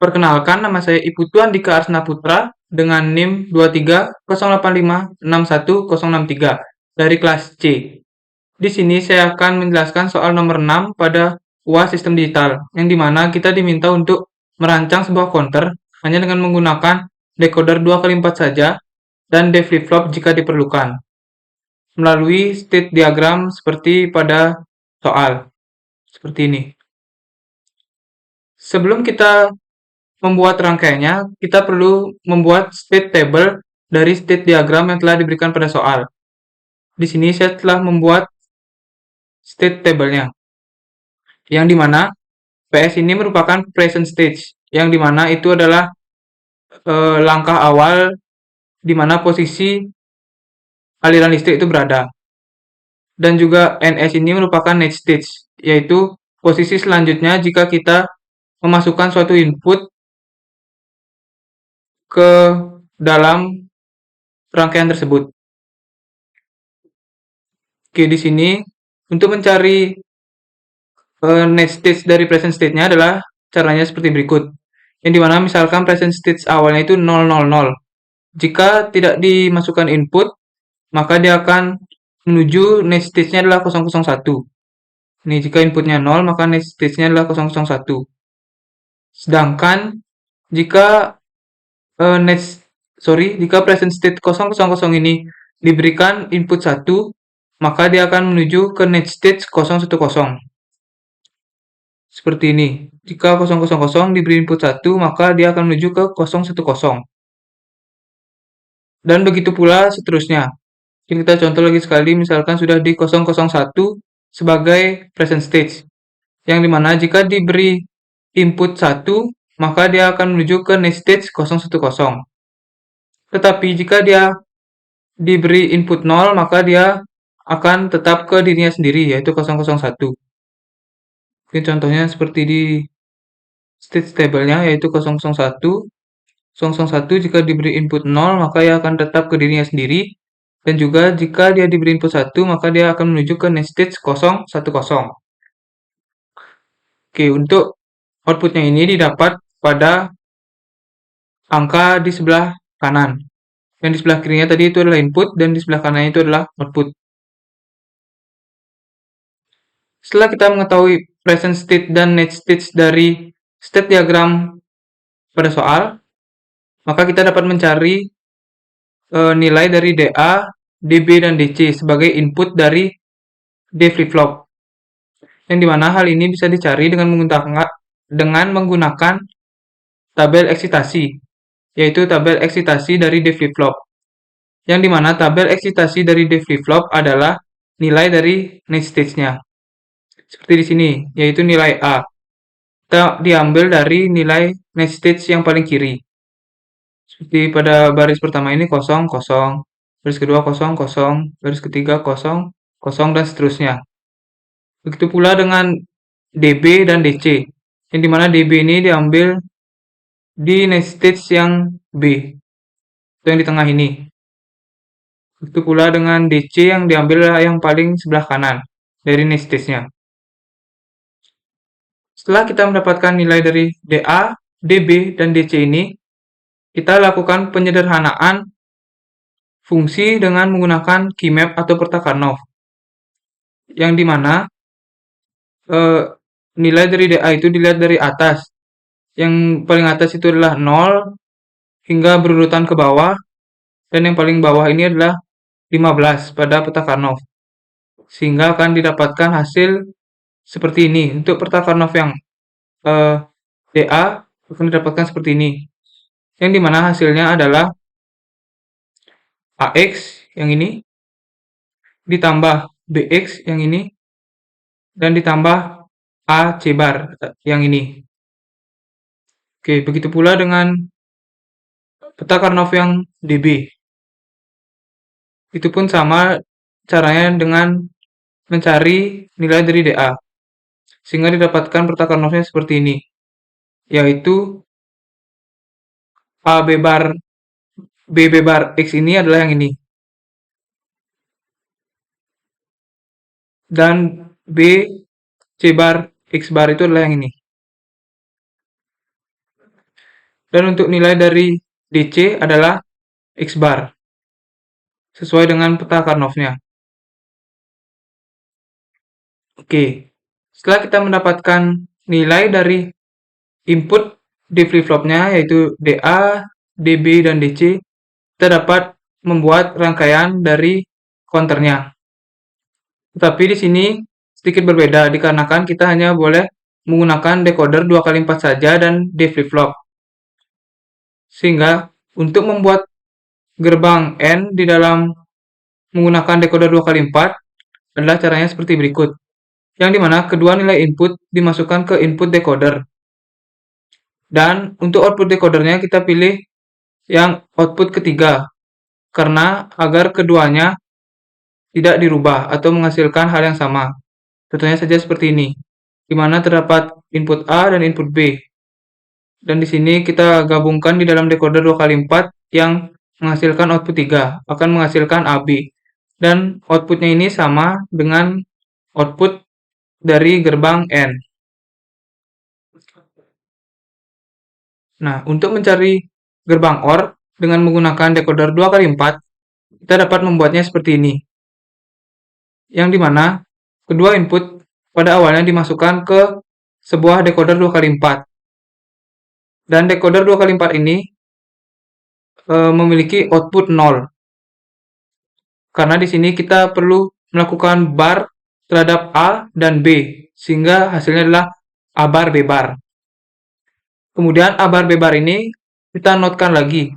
Perkenalkan, nama saya Iputu Andika Arsna Putra dengan NIM 23085616063 dari kelas C. Di sini saya akan menjelaskan soal nomor 6 pada UAS Sistem Digital, yang dimana kita diminta untuk merancang sebuah counter hanya dengan menggunakan decoder 2x4 saja dan D flip-flop jika diperlukan, melalui state diagram seperti pada soal, seperti ini. Sebelum kita membuat rangkaiannya, kita perlu membuat state table dari state diagram yang telah diberikan pada soal. Di sini saya telah membuat state table-nya, yang dimana PS ini merupakan present stage, yang dimana itu adalah langkah awal dimana posisi aliran listrik itu berada. Dan juga NS ini merupakan next stage, yaitu posisi selanjutnya jika kita memasukkan suatu input ke dalam rangkaian tersebut. Oke, di sini untuk mencari next stage dari present state-nya adalah caranya seperti berikut. Yang dimana misalkan present state awalnya itu 000. Jika tidak dimasukkan input, maka dia akan menuju next stage-nya adalah 001. Ini jika inputnya 0, maka next stage-nya adalah 001. Sedangkan jika jika present state 000 ini diberikan input 1, maka dia akan menuju ke next stage 010. Seperti ini. Jika 000 diberi input 1, maka dia akan menuju ke 010. Dan begitu pula seterusnya. Kita contoh lagi sekali, misalkan sudah di 001 sebagai present stage. Yang dimana jika diberi input 1, maka dia akan menuju ke next stage 010. Tetapi jika dia diberi input 0, maka dia akan tetap ke dirinya sendiri, yaitu 001. Mungkin contohnya seperti di stage table-nya, yaitu 001. 001 jika diberi input 0, maka dia akan tetap ke dirinya sendiri. Dan juga jika dia diberi input 1, maka dia akan menuju ke next stage 010. Oke, untuk outputnya ini didapat pada angka di sebelah kanan. Yang di sebelah kirinya tadi itu adalah input, dan di sebelah kanannya itu adalah output. Setelah kita mengetahui present state dan next stage dari state diagram pada soal, maka kita dapat mencari nilai dari DA, DB, dan DC sebagai input dari D flip-flop. Yang dimana hal ini bisa dicari dengan menggunakan tabel eksitasi, yaitu tabel eksitasi dari D flip-flop. Yang dimana tabel eksitasi dari D flip-flop adalah nilai dari next stage-nya. Seperti di sini, yaitu nilai A. Kita diambil dari nilai next stage yang paling kiri. Seperti pada baris pertama ini 0, 0, baris kedua 0, 0, baris ketiga 0, 0, dan seterusnya. Begitu pula dengan DB dan DC, yang dimana DB ini diambil di next stage yang B, atau yang di tengah ini. Begitu pula dengan DC yang diambil yang paling sebelah kanan dari next stage-nya. Setelah kita mendapatkan nilai dari DA, DB, dan DC ini, kita lakukan penyederhanaan fungsi dengan menggunakan keymap atau peta Karnaugh, yang dimana nilai dari DA itu dilihat dari atas. Yang paling atas itu adalah 0 hingga berurutan ke bawah, dan yang paling bawah ini adalah 15 pada peta Karnaugh. Sehingga akan didapatkan hasil seperti ini. Untuk peta Karnaugh yang DA akan didapatkan seperti ini. Yang dimana hasilnya adalah AX yang ini, ditambah BX yang ini, dan ditambah AC bar yang ini. Oke, begitu pula dengan peta Karnaugh yang DB. Itu pun sama caranya dengan mencari nilai dari DA. Sehingga didapatkan peta Karnaugh-nya seperti ini. Yaitu AB bar BB bar X ini adalah yang ini. Dan B C bar X bar itu adalah yang ini. Dan untuk nilai dari DC adalah X bar, sesuai dengan peta Karnoff-nya. Oke, setelah kita mendapatkan nilai dari input di flip-flopnya, yaitu DA, DB, dan DC, kita dapat membuat rangkaian dari counternya. Tetapi di sini sedikit berbeda, dikarenakan kita hanya boleh menggunakan decoder 2x4 saja dan D flip-flop. Sehingga untuk membuat gerbang N di dalam menggunakan decoder 2x4 adalah caranya seperti berikut. Yang dimana kedua nilai input dimasukkan ke input decoder. Dan untuk output decodernya kita pilih yang output ketiga, karena agar keduanya tidak dirubah atau menghasilkan hal yang sama. Contohnya saja seperti ini, di mana terdapat input A dan input B. Dan di sini kita gabungkan di dalam decoder 2x4 yang menghasilkan output 3, akan menghasilkan AB. Dan outputnya ini sama dengan output dari gerbang N. Nah, untuk mencari gerbang OR dengan menggunakan decoder 2x4, kita dapat membuatnya seperti ini. Yang dimana kedua input pada awalnya dimasukkan ke sebuah decoder 2x4. Dan decoder 2x4 ini memiliki output 0. Karena di sini kita perlu melakukan bar terhadap A dan B, sehingga hasilnya adalah A bar B bar. Kemudian A bar B bar ini kita notkan lagi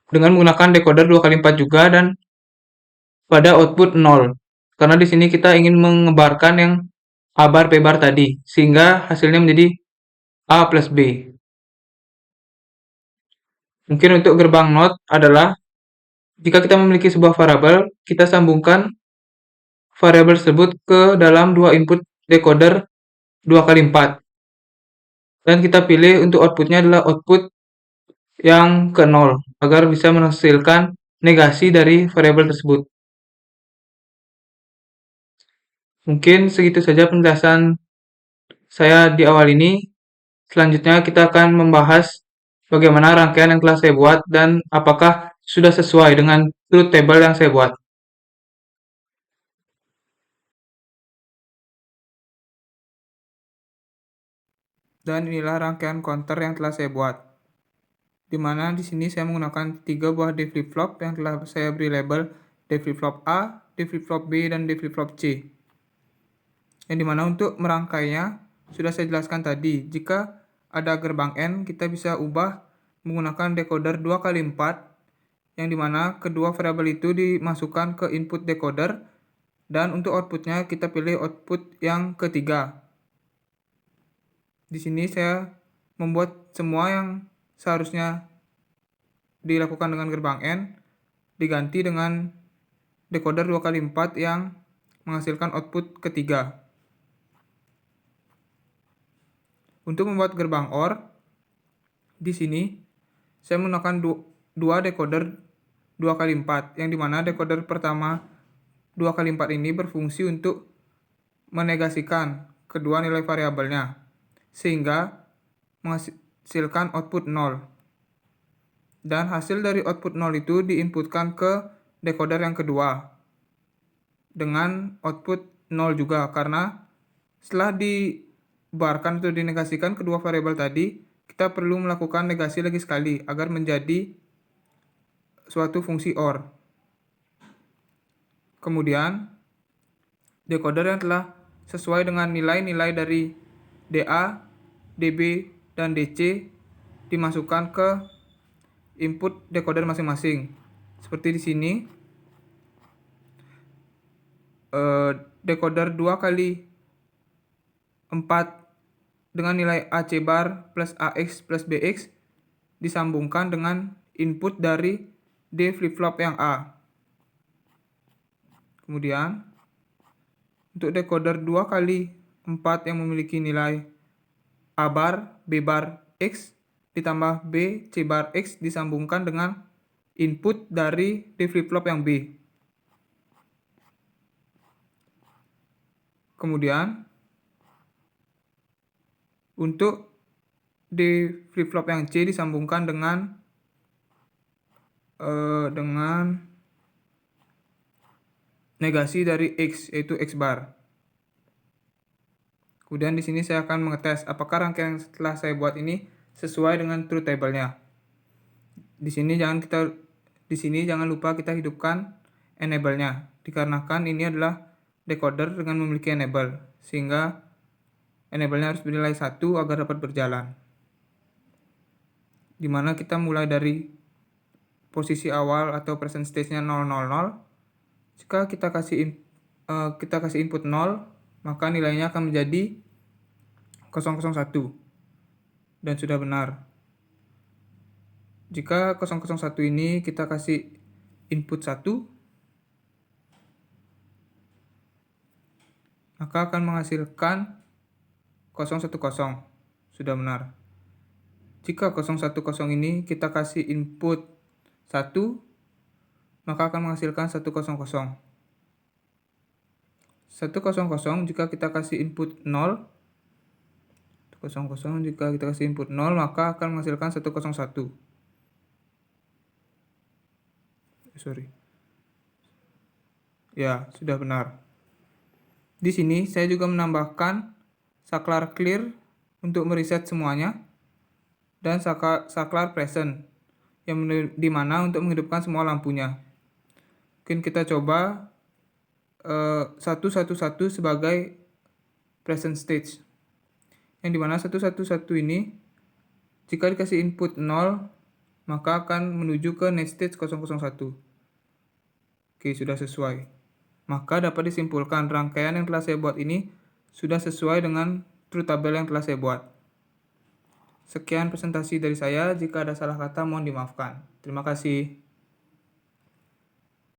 dengan menggunakan decoder 2x4 juga dan pada output 0. Karena di sini kita ingin mengebarkan yang A bar B bar tadi, sehingga hasilnya menjadi A plus B. Mungkin untuk gerbang NOT adalah jika kita memiliki sebuah variabel, kita sambungkan variabel tersebut ke dalam dua input decoder 2x4. Dan kita pilih untuk outputnya adalah output yang ke 0, agar bisa menghasilkan negasi dari variabel tersebut. Mungkin segitu saja penjelasan saya di awal ini. Selanjutnya kita akan membahas bagaimana rangkaian yang telah saya buat dan apakah sudah sesuai dengan truth table yang saya buat. Dan inilah rangkaian counter yang telah saya buat. Di mana di sini saya menggunakan 3 buah D flip-flop yang telah saya beri label D flip-flop A, D flip-flop B, dan D flip-flop C. Yang dimana untuk merangkainya sudah saya jelaskan tadi. Jika ada gerbang N, kita bisa ubah menggunakan decoder 2x4, yang dimana kedua variabel itu dimasukkan ke input decoder, dan untuk outputnya kita pilih output yang ketiga. Di sini saya membuat semua yang seharusnya dilakukan dengan gerbang N diganti dengan decoder 2x4 yang menghasilkan output ketiga. Untuk membuat gerbang OR, di sini saya menggunakan dua decoder 2x4, yang dimana decoder pertama 2x4 ini berfungsi untuk menegasikan kedua nilai variabelnya, sehingga menghasilkan output 0. Dan hasil dari output 0 itu diinputkan ke decoder yang kedua dengan output 0 juga, karena setelah dibarkan atau dinegasikan kedua variabel tadi, kita perlu melakukan negasi lagi sekali agar menjadi suatu fungsi OR. Kemudian, decoder yang telah sesuai dengan nilai-nilai dari DA, DB, dan DC dimasukkan ke input decoder masing-masing. Seperti di sini, decoder 2x4 dengan nilai AC bar plus AX plus BX disambungkan dengan input dari D flip-flop yang A. Kemudian, untuk decoder 2x4 yang memiliki nilai A bar, B bar, X ditambah B, C bar, X disambungkan dengan input dari D flip-flop yang B. Kemudian, untuk di flip flop yang C disambungkan dengan negasi dari X, yaitu X bar. Kemudian di sini saya akan mengetes apakah rangkaian yang setelah saya buat ini sesuai dengan truth table-nya. Di sini jangan lupa kita hidupkan enable-nya, dikarenakan ini adalah decoder dengan memiliki enable, sehingga enable-nya harus bernilai 1 agar dapat berjalan. Dimana kita mulai dari posisi awal atau present stage-nya 000. Jika kita kasih input 0, maka nilainya akan menjadi 001 dan sudah benar. Jika 001 ini kita kasih input 1, maka akan menghasilkan 010. Sudah benar. Jika 010 ini kita kasih input 1, maka akan menghasilkan 100. 100 jika kita kasih input 0, 100 jika kita kasih input 0, maka akan menghasilkan 101. Ya, sudah benar. Di sini saya juga menambahkan saklar clear untuk mereset semuanya dan saklar present yang dimana untuk menghidupkan semua lampunya. Mungkin kita coba 111 sebagai present stage, yang dimana 111 ini jika dikasih input 0, maka akan menuju ke next stage 001. Oke, sudah sesuai. Maka dapat disimpulkan rangkaian yang telah saya buat ini sudah sesuai dengan truth table yang telah saya buat. Sekian presentasi dari saya, jika ada salah kata mohon dimaafkan. Terima kasih.